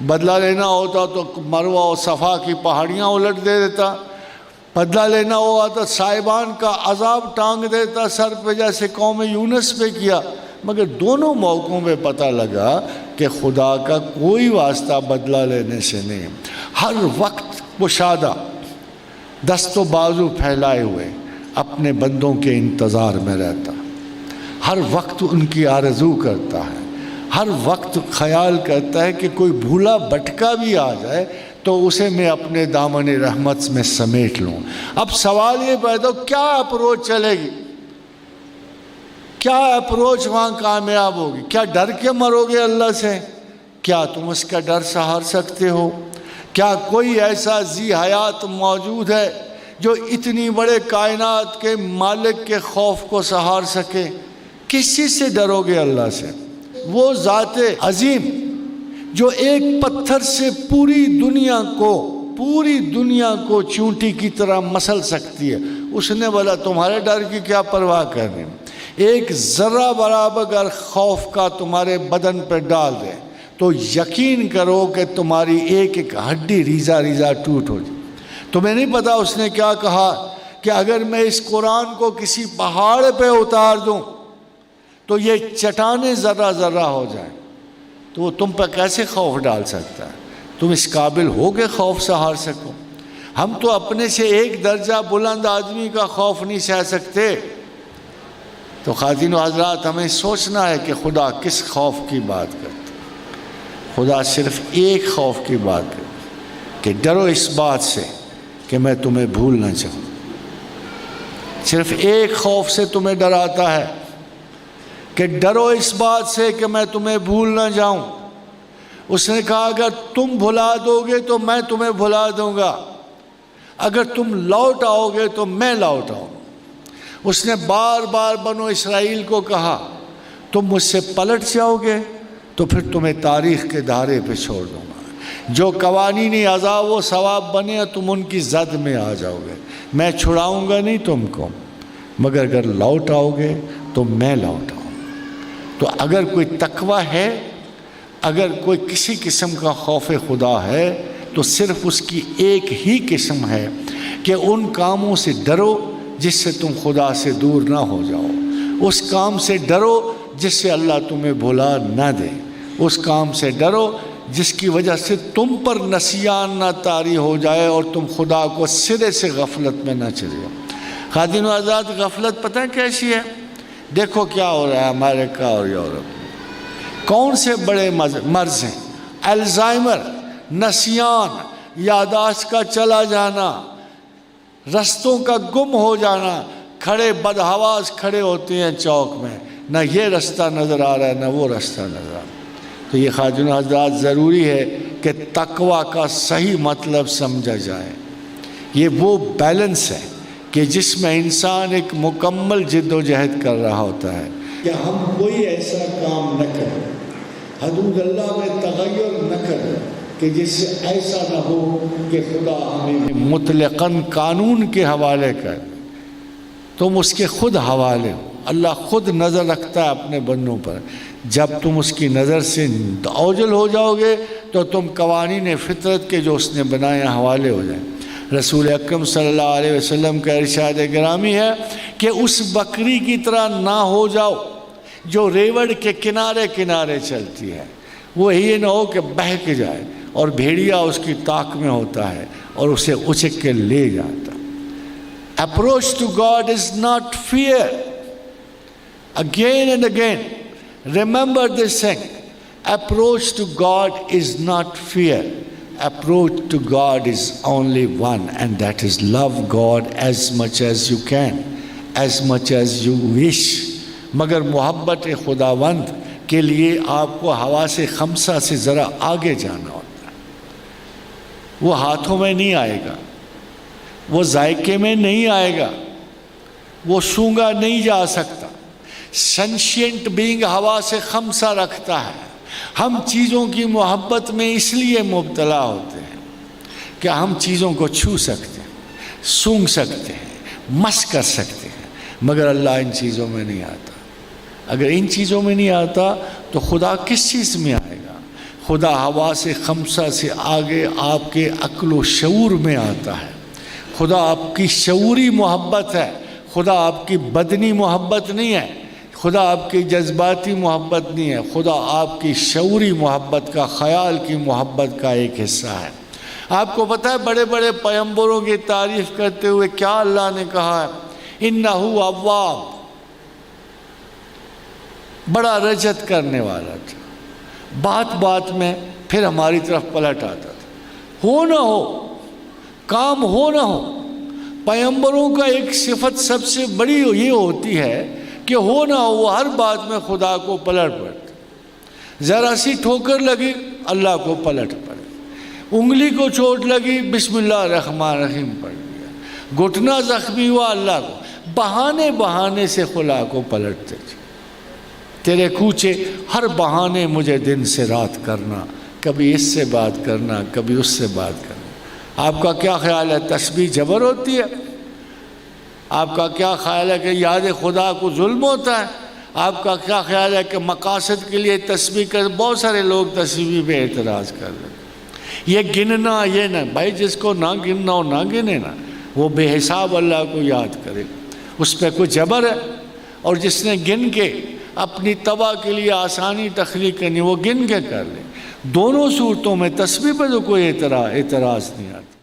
بدلہ لینا ہوتا تو مروہ اور صفا کی پہاڑیاں الٹ دے دیتا، بدلہ لینا ہوا تو صاحبان کا عذاب ٹانگ دیتا سر پہ، جیسے قوم یونس پہ کیا۔ مگر دونوں موقعوں پہ پتہ لگا کہ خدا کا کوئی واسطہ بدلہ لینے سے نہیں، ہر وقت کشادہ دست و بازو پھیلائے ہوئے اپنے بندوں کے انتظار میں رہتا، ہر وقت ان کی آرزو کرتا ہے، ہر وقت خیال کرتا ہے کہ کوئی بھولا بھٹکا بھی آ جائے تو اسے میں اپنے دامن رحمت میں سمیٹ لوں۔ اب سوال یہ پیدا ہو کیا اپروچ چلے گی، کیا اپروچ وہاں کامیاب ہوگی؟ کیا ڈر کے مرو گے اللہ سے؟ کیا تم اس کا ڈر سہار سکتے ہو؟ کیا کوئی ایسا ذی حیات موجود ہے جو اتنی بڑے کائنات کے مالک کے خوف کو سہار سکے؟ کس چیز سے ڈرو گے اللہ سے؟ وہ ذات عظیم جو ایک پتھر سے پوری دنیا کو چونٹی کی طرح مسل سکتی ہے، اس نے بولا تمہارے ڈر کی کیا پرواہ کرنی، ایک ذرہ برابر اگر خوف کا تمہارے بدن پہ ڈال دے تو یقین کرو کہ تمہاری ایک ایک ہڈی ریزہ ریزہ ٹوٹ ہو جائے۔ تمہیں نہیں پتا اس نے کیا کہا کہ اگر میں اس قرآن کو کسی پہاڑ پہ اتار دوں تو یہ چٹانیں ذرہ ذرہ ہو جائیں، تو وہ تم پر کیسے خوف ڈال سکتا ہے؟ تم اس قابل ہو کہ خوف سہار سکو؟ ہم تو اپنے سے ایک درجہ بلند آدمی کا خوف نہیں سہ سکتے۔ تو خواتین و حضرات، ہمیں سوچنا ہے کہ خدا کس خوف کی بات کرتا ہے۔ خدا صرف ایک خوف کی بات کرتا کہ ڈرو اس بات سے کہ میں تمہیں بھول نہ جاؤں۔ صرف ایک خوف سے تمہیں ڈراتا ہے کہ ڈرو اس بات سے کہ میں تمہیں بھول نہ جاؤں۔ اس نے کہا اگر تم بھلا دو گے تو میں تمہیں بھلا دوں گا، اگر تم لوٹ آؤ گے تو میں لوٹ آؤں۔ اس نے بار بار بنو اسرائیل کو کہا تم مجھ سے پلٹ جاؤ گے تو پھر تمہیں تاریخ کے دھارے پہ چھوڑ دوں گا، جو قوانین عذاب و ثواب بنے تم ان کی زد میں آ جاؤ گے، میں چھڑاؤں گا نہیں تم کو، مگر اگر لوٹ آؤ گے تو میں لوٹ آؤں۔ تو اگر کوئی تقوی ہے، اگر کوئی کسی قسم کا خوف خدا ہے تو صرف اس کی ایک ہی قسم ہے کہ ان کاموں سے ڈرو جس سے تم خدا سے دور نہ ہو جاؤ، اس کام سے ڈرو جس سے اللہ تمہیں بھلا نہ دے، اس کام سے ڈرو جس کی وجہ سے تم پر نسیان نہ طاری ہو جائے اور تم خدا کو سرے سے غفلت میں نہ چلے جاؤ۔ خواتین و حضرات، غفلت پتہ ہے کیسی ہے؟ دیکھو کیا ہو رہا ہے امریکہ اور یورپ میں، کون سے بڑے مرض ہیں؟ الزائمر، نسیان، یادداشت کا چلا جانا، رستوں کا گم ہو جانا۔ کھڑے بدحواس کھڑے ہوتے ہیں چوک میں، نہ یہ رستہ نظر آ رہا ہے نہ وہ رستہ نظر آ رہا ہے۔ تو یہ خواتین و حضرات ضروری ہے کہ تقوی کا صحیح مطلب سمجھا جائے۔ یہ وہ بیلنس ہے کہ جس میں انسان ایک مکمل جد و جہد کر رہا ہوتا ہے کہ ہم کوئی ایسا کام نہ کریں، حدود اللہ میں تغیر نہ کریں کہ جس سے ایسا نہ ہو کہ خدا ہمیں مطلقاً قانون کے حوالے کر، تم اس کے خود حوالے ہو۔ اللہ خود نظر رکھتا ہے اپنے بندوں پر، جب تم اس کی نظر سے اوجل ہو جاؤ گے تو تم قوانین فطرت کے جو اس نے بنائے حوالے ہو جائیں۔ رسول اکرم صلی اللہ علیہ وسلم کا ارشاد گرامی ہے کہ اس بکری کی طرح نہ ہو جاؤ جو ریوڑ کے کنارے کنارے چلتی ہے، وہ یہ نہ ہو کہ بہک جائے اور بھیڑیا اس کی طاق میں ہوتا ہے اور اسے اچک کے لے جاتا۔ Approach to God is not fear. Again and again, remember this thing. Approach to God is not fear. Approach to God is only one, and that is love God as much as you can, as much as you wish. مگر محبت خداوند کے لیے آپ کو حواس خمسہ سے ذرا آگے جانا ہوتا ہے۔ وہ ہاتھوں میں نہیں آئے گا، وہ ذائقے میں نہیں آئے گا، وہ سونگا نہیں جا سکتا۔ سینشینٹ بینگ حواس خمسہ رکھتا ہے۔ ہم چیزوں کی محبت میں اس لیے مبتلا ہوتے ہیں کہ ہم چیزوں کو چھو سکتے ہیں، سونگ سکتے ہیں، مس کر سکتے ہیں، مگر اللہ ان چیزوں میں نہیں آتا۔ اگر ان چیزوں میں نہیں آتا تو خدا کس چیز میں آئے گا؟ خدا حواس خمسہ سے آگے آپ کے عقل و شعور میں آتا ہے۔ خدا آپ کی شعوری محبت ہے، خدا آپ کی بدنی محبت نہیں ہے، خدا آپ کی جذباتی محبت نہیں ہے، خدا آپ کی شعوری محبت کا، خیال کی محبت کا ایک حصہ ہے۔ آپ کو پتہ ہے بڑے بڑے پیغمبروں کی تعریف کرتے ہوئے کیا اللہ نے کہا ہے؟ انہو اواب، بڑا رجت کرنے والا تھا، بات بات میں پھر ہماری طرف پلٹ آتا تھا، ہو نہ ہو، کام ہو نہ ہو۔ پیغمبروں کا ایک صفت سب سے بڑی یہ ہوتی ہے کہ ہو نہ ہو وہ ہر بات میں خدا کو پلٹ پڑتے، ذرا سی ٹھوکر لگی اللہ کو پلٹ پڑے، انگلی کو چوٹ لگی بسم اللہ الرحمن الرحیم پڑھ لیا، گھٹنا زخمی ہوا اللہ کو، بہانے بہانے سے خدا کو پلٹتے تھے۔ تیرے کوچے ہر بہانے مجھے دن سے رات کرنا، کبھی اس سے بات کرنا، کبھی اس سے بات کرنا۔ آپ کا کیا خیال ہے تسبیح جبر ہوتی ہے؟ آپ کا کیا خیال ہے کہ یاد خدا کو ظلم ہوتا ہے؟ آپ کا کیا خیال ہے کہ مقاصد کے لیے تسبیح کر؟ بہت سارے لوگ تسبیح پہ اعتراض کر رہے ہیں، یہ گننا یہ نہ، بھائی جس کو نہ گننا ہو نہ گنے نا، وہ بے حساب اللہ کو یاد کرے، اس پہ کوئی جبر ہے؟ اور جس نے گن کے اپنی تباہ کے لیے آسانی تخلیق کرنی وہ گن کے کر لیں۔ دونوں صورتوں میں تسبیح پہ تو کوئی اعتراض نہیں آتا۔